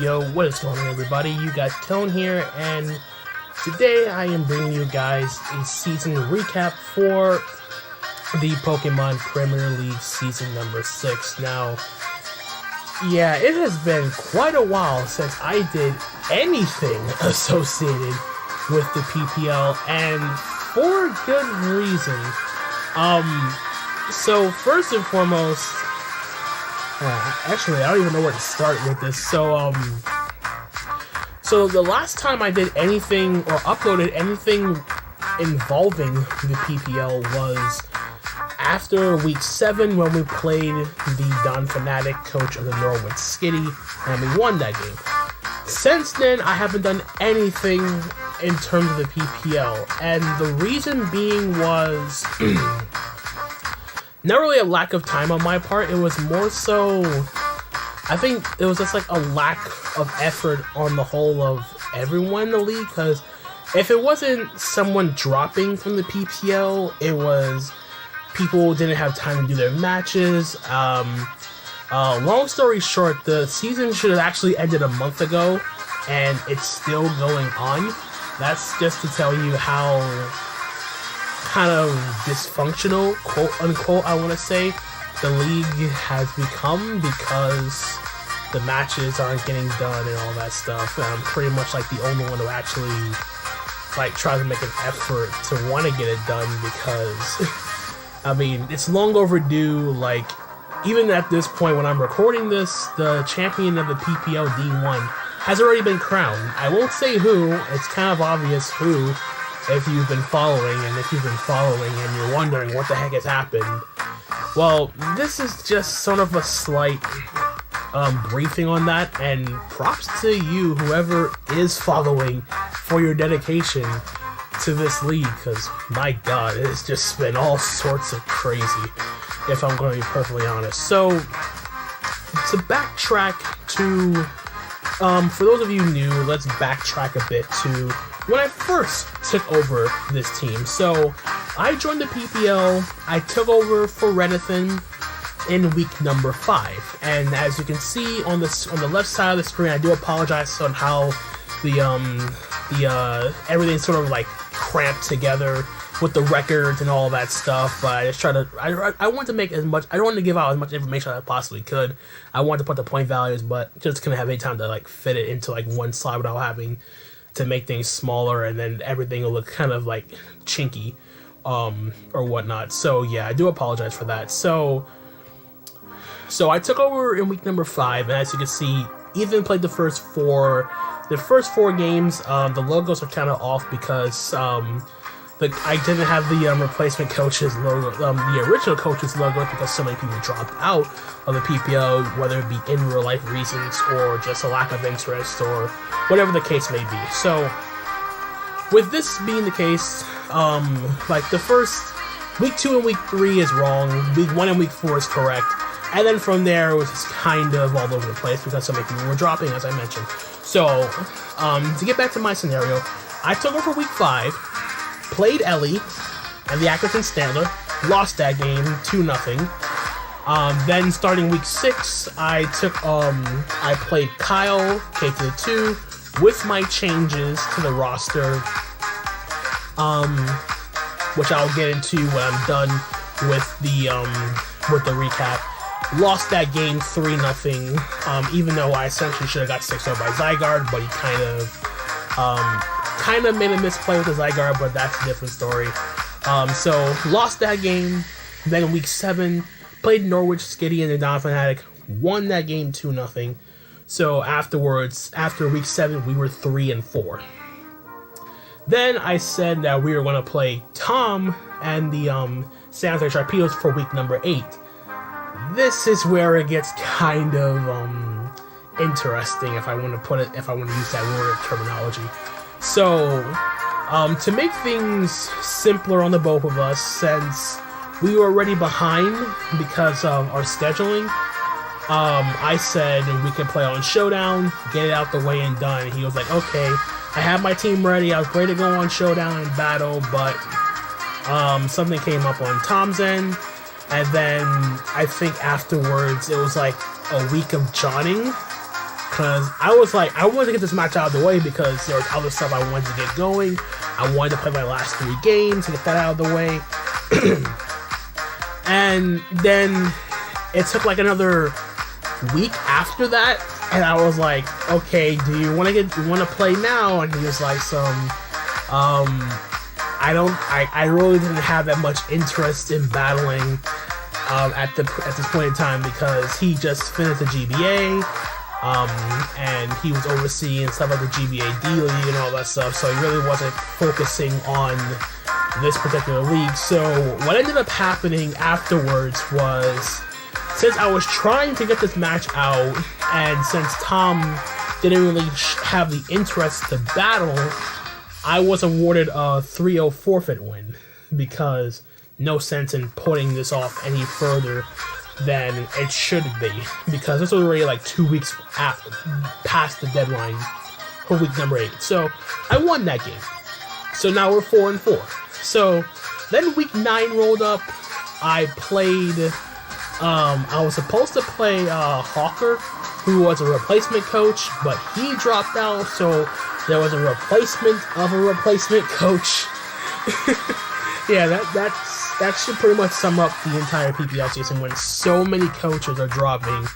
Yo, what is going on, everybody? You got Tone here, and today I am bringing you guys a season recap for the Pokemon Premier League season number 6. Now, yeah, it has been quite a while since I did anything associated with the PPL, and for good reason. So first and foremost, actually, I don't even know where to start with this. So the last time I did anything or uploaded anything involving the PPL was after week 7 when we played the Don Fanatic, coach of the Norwood Skitty, and we won that game. Since then, I haven't done anything in terms of the PPL, and the reason being was not really a lack of time on my part. It was more so, I think it was just like a lack of effort on the whole of everyone in the league, because if it wasn't someone dropping from the PPL, it was people didn't have time to do their matches. Long story short, the season should have actually ended a month ago, and it's still going on. That's just to tell you how kind of dysfunctional, quote unquote, I want to say, the league has become, because the matches aren't getting done and all that stuff. And I'm pretty much like the only one who actually like tries to make an effort to want to get it done, because I mean, it's long overdue. Like, even at this point when I'm recording this, the champion of the PPL D1 has already been crowned. I won't say who. It's kind of obvious who, if you've been following, and if you've been following and you're wondering what the heck has happened. Well, this is just sort of a slight briefing on that, and props to you, whoever is following, for your dedication to this league, because my god, it's just been all sorts of crazy, if I'm going to be perfectly honest. So, to backtrack to, for those of you new, let's backtrack a bit to when I first took over this team. So, I joined the PPL, I took over for Redithan in week number 5, and as you can see on the left side of the screen, I do apologize on how everything sort of like cramped together with the records and all that stuff, but I just try to, I want to make as much, I don't want to give out as much information as I possibly could. I wanted to put the point values, but just couldn't have any time to like fit it into like one slide without having to make things smaller, and then everything will look kind of like chinky, or whatnot. So yeah, I do apologize for that. So I took over in week number 5, and as you can see, Ethan played the first four games. The logos are kind of off because I didn't have the replacement coach's logo, the original coach's logo, because so many people dropped out of the PPL, whether it be in real life reasons or just a lack of interest or whatever the case may be. So with this being the case, like the first week 2 and week 3 is wrong, week 1 and week 4 is correct, and then from there it was just kind of all over the place because so many people were dropping, as I mentioned. So to get back to my scenario, I took over week 5, played Ellie and the Atkinson Standler, lost that game 2-0. Then starting week 6, I played Kyle K to the 2 with my changes to the roster, which I'll get into when I'm done with the recap. Lost that game 3-0, even though I essentially should have got 6-0 by Zygarde, but he kind of made a misplay with the Zygarde, but that's a different story. So lost that game. Then week 7, played Norwich Skitty and the Don Fanatic, won that game 2-0. So afterwards, after week 7, we were 3-4. Then I said that we were going to play Tom and the San Jose Sharpedos for week number 8. This is where it gets kind of interesting, if I want to use that word terminology. So, to make things simpler on the both of us, since we were already behind because of our scheduling, I said we could play on Showdown, get it out the way and done. He was like, okay, I have my team ready, I was ready to go on Showdown and battle, but something came up on Tom's end, and then I think afterwards it was like a week of jawing, because I was like, I wanted to get this match out of the way because there was other stuff I wanted to get going. I wanted to play my last 3 games to get that out of the way. And then it took like another week after that, and I was like, okay, do you want to play now? And he was like, I really didn't have that much interest in battling at this point in time because he just finished the GBA, and he was overseeing stuff like the GBA D League and all that stuff, so he really wasn't focusing on this particular league. So what ended up happening afterwards was, since I was trying to get this match out, and since Tom didn't really have the interest to battle, I was awarded a 3-0 forfeit win, because no sense in putting this off any further than it should be, because this was already like 2 weeks past the deadline for week number 8. So I won that game. So now we're 4-4. So then week 9 rolled up. I played. I was supposed to play Hawker, who was a replacement coach, but he dropped out. So there was a replacement of a replacement coach. Yeah, that should pretty much sum up the entire PPL season when so many coaches are dropping,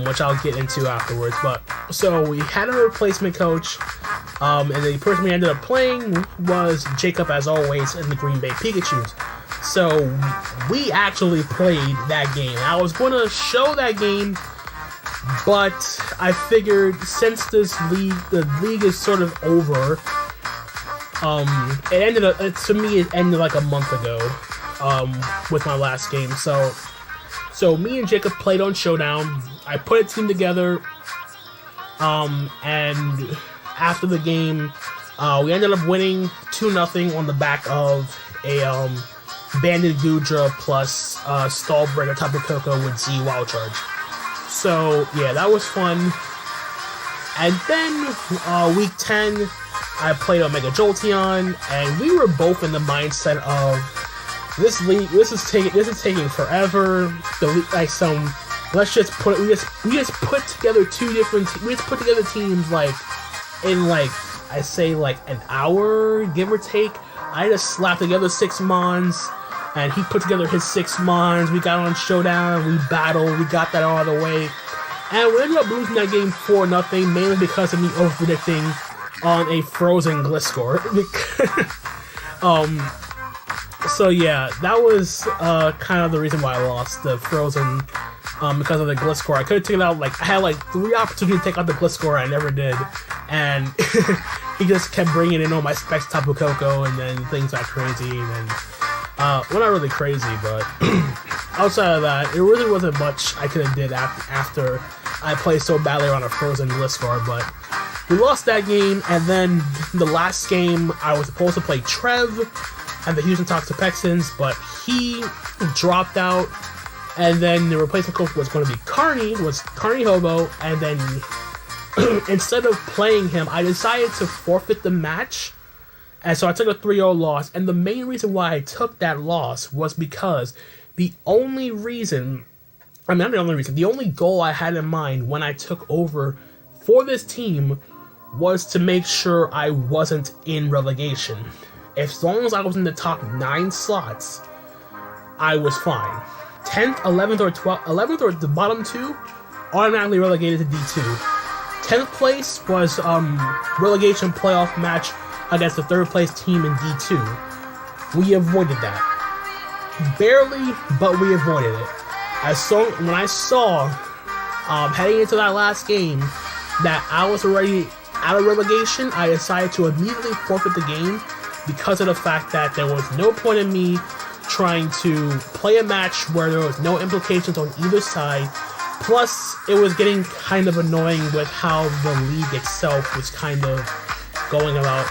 which I'll get into afterwards. But so we had a replacement coach, and the person we ended up playing was Jacob, as always, in the Green Bay Pikachus. So we actually played that game. I was going to show that game, but I figured since the league is sort of over, it ended up, to me, it ended like a month ago, with my last game. So me and Jacob played on Showdown. I put a team together, and after the game, we ended up winning 2-0 on the back of a Banded Gudra plus Stallbreaker Tapu Koko with Z Wild Charge. So yeah, that was fun. And then week 10, I played Omega Jolteon, and we were both in the mindset of this league. This is taking forever. Let's just put we just put together teams like in I say an hour, give or take. I just slapped together 6 Mons, and he put together his 6 Mons. We got on Showdown, we battled, we got that all the way, and we ended up losing that game 4-0, mainly because of me over-predicting on a frozen Gliscor. So yeah, that was kind of the reason why I lost the frozen, because of the Gliscor. I could have taken out, I had 3 opportunities to take out the Gliscor, I never did, and he just kept bringing in all my specs Tapu Koko, and then things got crazy, and then, well, not really crazy, but outside of that, it really wasn't much I could have did after I played so badly on a frozen Gliscor. But we lost that game, and then the last game, I was supposed to play Trev and the Houston Toxapexians, but he dropped out, and then the replacement coach was going to be Carney Hobo, and then instead of playing him, I decided to forfeit the match, and so I took a 3-0 loss. And the main reason why I took that loss was because the only goal I had in mind when I took over for this team was to make sure I wasn't in relegation. As long as I was in the top 9 slots, I was fine. 10th, 11th, or 12th, 11th, or the bottom 2, automatically relegated to D2. 10th place was relegation playoff match against the 3rd place team in D2. We avoided that. Barely, but we avoided it. When I saw, heading into that last game, that I was already out of relegation, I decided to immediately forfeit the game because of the fact that there was no point in me trying to play a match where there was no implications on either side. Plus, it was getting kind of annoying with how the league itself was kind of going about,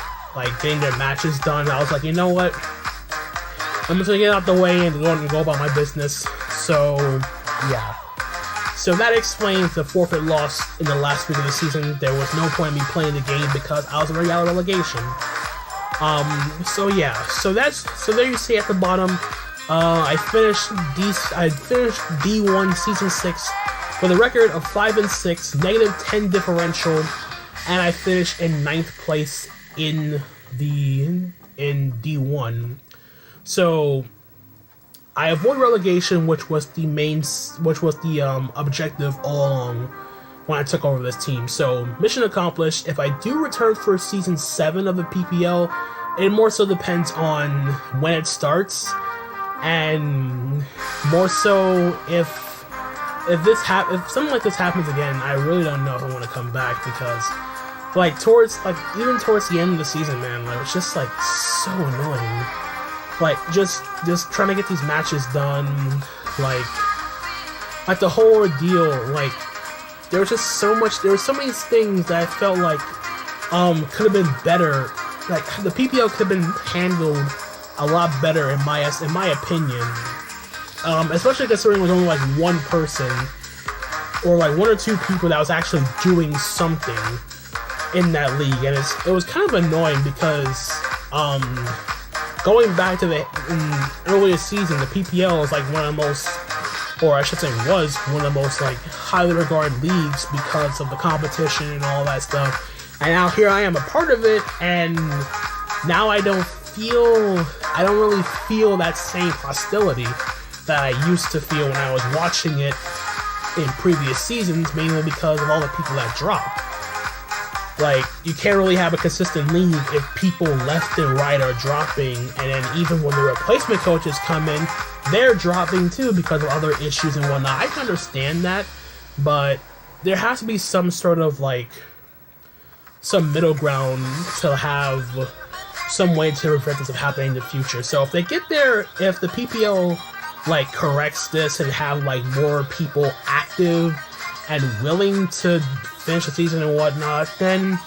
getting their matches done. I was like, you know what? I'm just gonna get out the way and go about my business. So, yeah. So that explains the forfeit loss in the last week of the season. There was no point in me playing the game because I was already out of relegation. So yeah. So there you see at the bottom. I finished D1 Season 6 with a record of 5-6, -10 differential, and I finished in 9th place in D1. So I avoid relegation, which was the objective all along when I took over this team. So mission accomplished. If I do return for season 7 of the PPL, it more so depends on when it starts, and more so if something like this happens again, I really don't know if I want to come back, because even towards the end of the season, man, it's just so annoying. Just trying to get these matches done, like the whole ordeal, there was just so many things that I felt could have been better. The PPL could have been handled a lot better in my opinion. Especially considering it was only one person or 1 or 2 people that was actually doing something in that league, and it was kind of annoying because going back to the earlier season, the PPL is one of the most, or I should say was one of the most highly regarded leagues because of the competition and all that stuff. And now here I am a part of it, and now I don't really feel that same hostility that I used to feel when I was watching it in previous seasons, mainly because of all the people that dropped. You can't really have a consistent league if people left and right are dropping, and then even when the replacement coaches come in, they're dropping too because of other issues and whatnot. I can understand that, but there has to be some sort of some middle ground to have some way to prevent this from happening in the future. So if they get there, if the PPL corrects this and have more people active and willing to finish the season and whatnot, then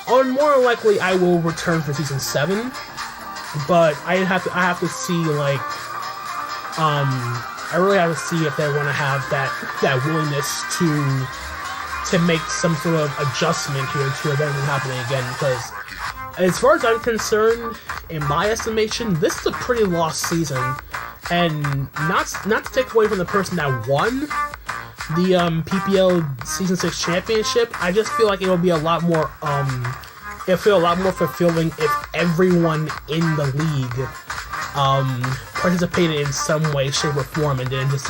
more likely I will return for season 7. But I have to see I really have to see if they want to have that willingness to make some sort of adjustment here to prevent it from happening again, because as far as I'm concerned, in my estimation, this is a pretty lost season. And not to take away from the person that won the PPL Season 6 Championship, I just feel like it would be a lot more fulfilling if everyone in the league participated in some way, shape, or form, and then just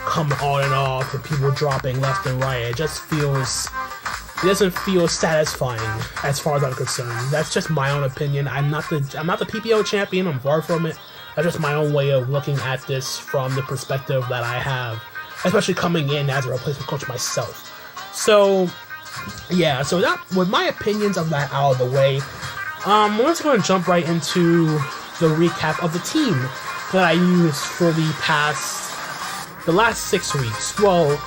come on and off with people dropping left and right. It doesn't feel satisfying as far as I'm concerned. That's just my own opinion. I'm not the PPL champion. I'm far from it. That's just my own way of looking at this from the perspective that I have, especially coming in as a replacement coach myself. So, yeah. So that, with my opinions of that out of the way, we're just going to jump right into the recap of the team that I used for the last 6 weeks. Well,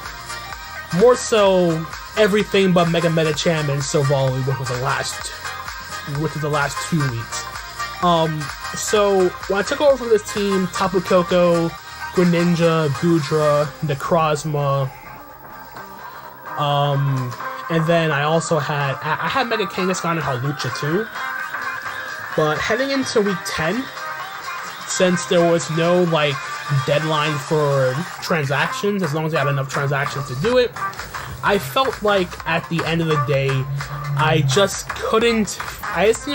more so everything but Mega Meta Cham and Sovali, which was the last 2 weeks. So when I took over from this team, Tapu Koko, Greninja, Gudra, Necrozma, and then I also had Mega Kangaskhan and Hawlucha too. But heading into week 10, since there was no deadline for transactions, as long as I had enough transactions to do it, I felt like at the end of the day, I just didn't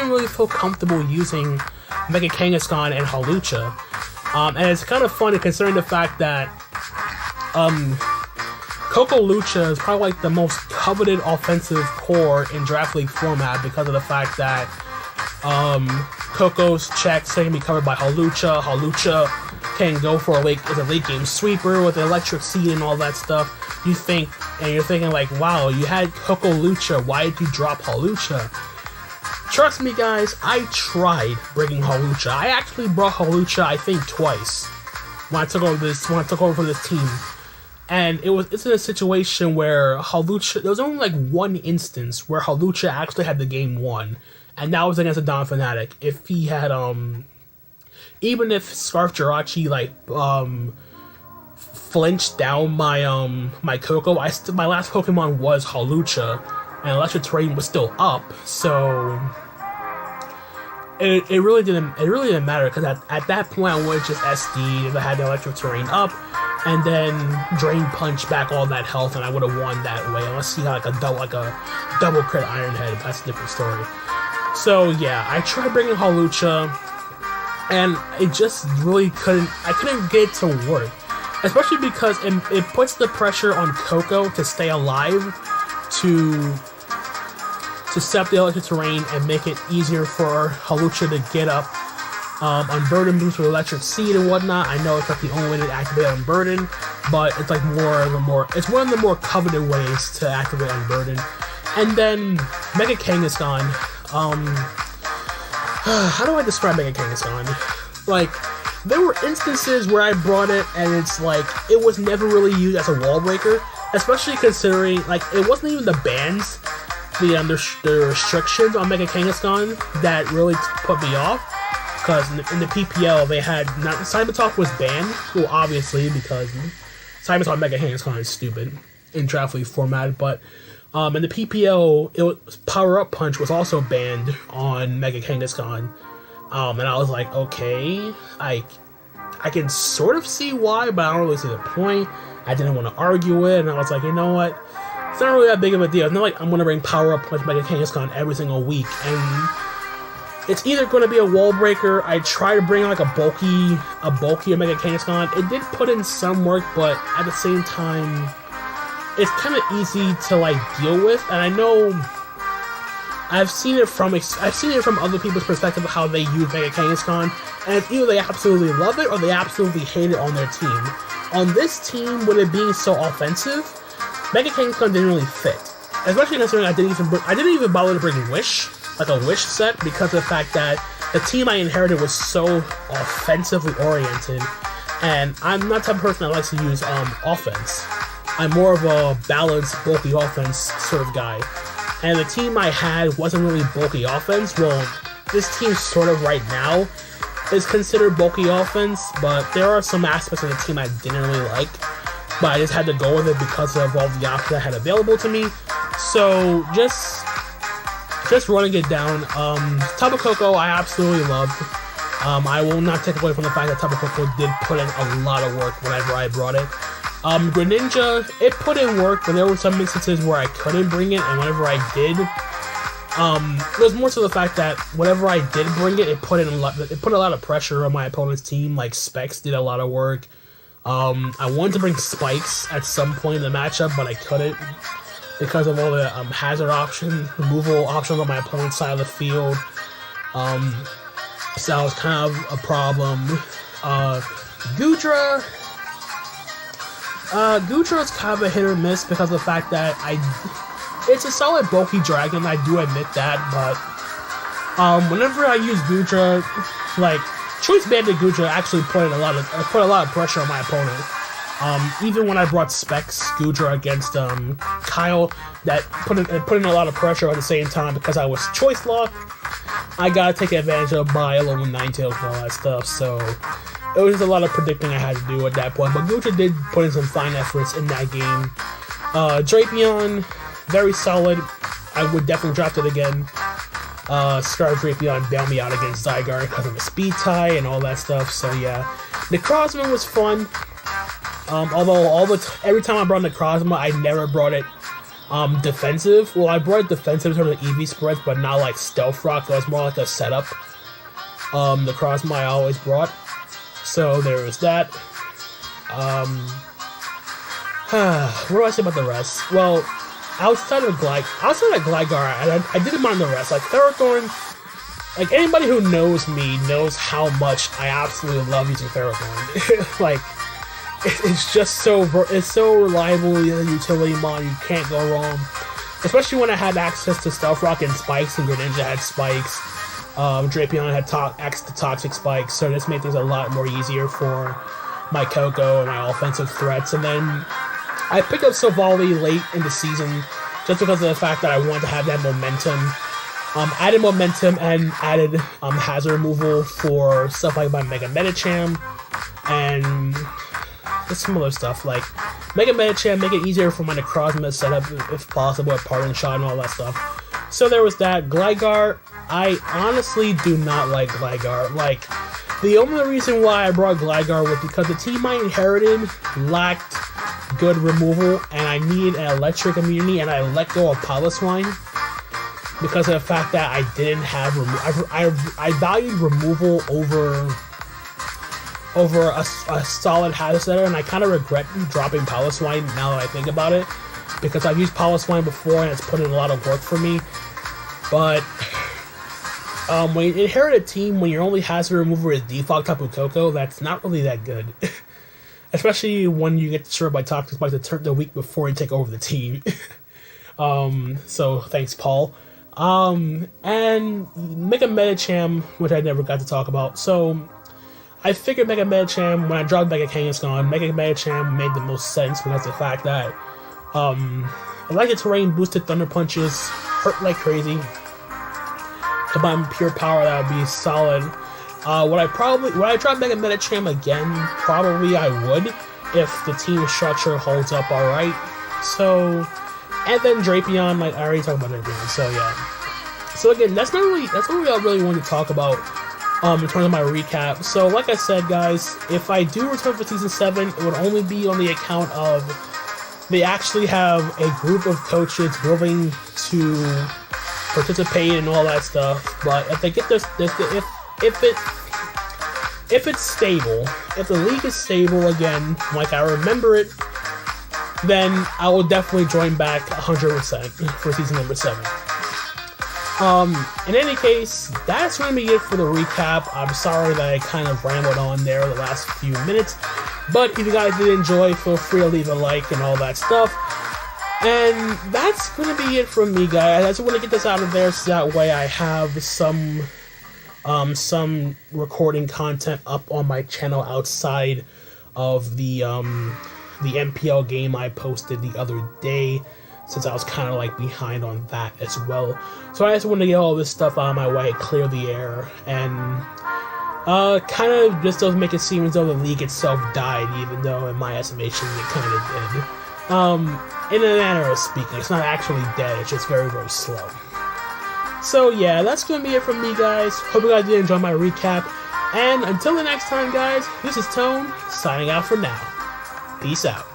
really feel comfortable using Mega Kangaskhan and Hawlucha. And it's kind of funny considering the fact that Koko Lucha is probably the most coveted offensive core in Draft League format because of the fact that Koko's checks can be covered by Hawlucha. Hawlucha can go for a late game sweeper with electric seed and all that stuff. You're thinking wow, you had Koko Lucha, why did you drop Hawlucha? Trust me, guys, I tried bringing Hawlucha. I actually brought Hawlucha, I think, twice when I took over for this team. And it's in a situation where Hawlucha, there was only one instance where Hawlucha actually had the game won, and that was against a Don Fanatic. If he had even if Scarf Jirachi flinched down my Koko, my last Pokemon was Hawlucha, and Electric Terrain was still up, so it really didn't matter, because at that point I would just SD if I had the Electric Terrain up, and then Drain Punch back all that health, and I would have won that way. Unless he had like a double crit Iron Head, that's a different story. So yeah, I tried bringing Hawlucha, and it just really I couldn't get it to work. Especially because it puts the pressure on Coco to stay alive, to set up the electric terrain and make it easier for Hawlucha to get up. Unburden moves with Electric Seed and whatnot. I know it's not the only way to activate Unburden, but it's like it's one of the more coveted ways to activate Unburden. And then Mega Kangaskhan. How do I describe Mega Kangaskhan? Like, there were instances where I brought it and it's like it was never really used as a wall breaker, especially considering like it wasn't even the bans, the restrictions on Mega Kangaskhan that really put me off. Because in the PPL, they had Cybertalk was banned, well, obviously, because Cybertalk Mega Kangaskhan is stupid in Draft League format. But in the PPL, Power Up Punch was also banned on Mega Kangaskhan, and I was like, okay, I can sort of see why, but I don't really see the point. I didn't want to argue it, and I was like, you know what? It's not really that big of a deal. It's not like I'm gonna bring Power Up Punch Mega Kangaskhan every single week, and it's either going to be a wall breaker. I try to bring like a bulky Mega Kangaskhan. It did put in some work, but at the same time, it's kind of easy to like deal with. And I know I've seen it from other people's perspective of how they use Mega Kangaskhan, and it's either they absolutely love it or they absolutely hate it on their team. On this team, with it being so offensive, Mega Kangaskhan didn't really fit. Especially considering I didn't even bother to bring Wish. Like a Wish set, because of the fact that the team I inherited was so offensively oriented, and I'm not the type of person that likes to use offense. I'm more of a balanced, bulky offense sort of guy, and the team I had wasn't really bulky offense. Well, this team sort of right now is considered bulky offense, but there are some aspects of the team I didn't really like, but I just had to go with it because of all the options I had available to me. So just running it down. Tapu Koko I absolutely loved. I will not take away from the fact that Tapu Koko did put in a lot of work whenever I brought it. Greninja, it put in work, but there were some instances where I couldn't bring it, and whenever I did, it was more so the fact that whenever I did bring it, it put a lot of pressure on my opponent's team. Like Specs did a lot of work. I wanted to bring Spikes at some point in the matchup, but I couldn't, because of all the hazard removal options on my opponent's side of the field. So that was kind of a problem. Goodra is kind of a hit or miss because of the fact that it's a solid bulky dragon, I do admit that, but whenever I use Goodra, like Choice Banded Goodra actually put a lot of pressure on my opponent. Even when I brought Specs Goodra against Kyle, that put in a lot of pressure at the same time because I was choice locked. I gotta take advantage of my alone with Ninetales and all that stuff, so it was just a lot of predicting I had to do at that point. But Goodra did put in some fine efforts in that game. Drapion, very solid. I would definitely draft it again. Scar Drapion bailed me out against Zygarde because of a speed tie and all that stuff, so yeah. Necrozma was fun. Although every time I brought Necrozma, I never brought it defensive. Well, I brought it defensive sort of EV spreads, but not like Stealth Rock. That was more like a setup. Necrozma I always brought. So there was that. What do I say about the rest? Well, outside of Gligar, I didn't mind the rest. Like Ferrothorn, like anybody who knows me knows how much I absolutely love using Ferrothorn. Like, it's just so reliable as a utility mod, you can't go wrong. Especially when I had access to Stealth Rock and Spikes, and Greninja had Spikes. Drapion had access to Toxic Spikes, so this made things a lot more easier for my Coco and my offensive threats. And then I picked up Silvally late in the season just because of the fact that I wanted to have that momentum. Added momentum and added hazard removal for stuff like my Mega Medicham and some other stuff like Mega Medicham, make it easier for my Necrozma setup if possible, at Parting Shot and all that stuff. So there was that. Gligar, I honestly do not like Gligar. Like, The only reason why I brought Gligar was because the team I inherited lacked good removal, and I needed an electric immunity, and I let go of Piloswine because of the fact that I didn't have I valued removal over a solid hiatus setter, and I kind of regret dropping Piloswine now that I think about it, because I've used Piloswine before and it's put in a lot of work for me. But when you inherit a team, when your only hazard remover is default Tapu Koko, that's not really that good. Especially when you get destroyed by Toxic Spike the week before you take over the team. So thanks, Paul. And Mega Medicham, which I never got to talk about. So I figured Mega Medicham, when I dropped Mega Kangaskhan, Mega Medicham made the most sense because of the fact that Electric Terrain boosted Thunder Punches, hurt like crazy. Combined with pure power, that would be solid. Would I try Mega Medicham again? Probably I would, if the team structure holds up alright. So, and then Drapion, like I already talked about Drapion, so yeah. So again, that's what I really wanted to talk about in terms of my recap. So like I said, guys, if I do return for Season 7, it would only be on the account of they actually have a group of coaches willing to participate and all that stuff. But if they get this if it's stable, if the league is stable again, like I remember it, then I will definitely join back 100% for season number 7. In any case, that's going to be it for the recap. I'm sorry that I kind of rambled on there the last few minutes, but if you guys did enjoy, feel free to leave a like and all that stuff. And that's going to be it from me, guys. I just want to get this out of there so that way I have some recording content up on my channel outside of the MPL game I posted the other day, since I was kind of like behind on that as well. So I just want to get all this stuff out of my way, clear the air, and kind of just doesn't make it seem as though the league itself died, even though in my estimation it kind of did. In a manner of speaking, it's not actually dead, it's just very, very slow. So yeah, that's going to be it from me, guys. Hope you guys did enjoy my recap. And until the next time, guys, this is Tone, signing out for now. Peace out.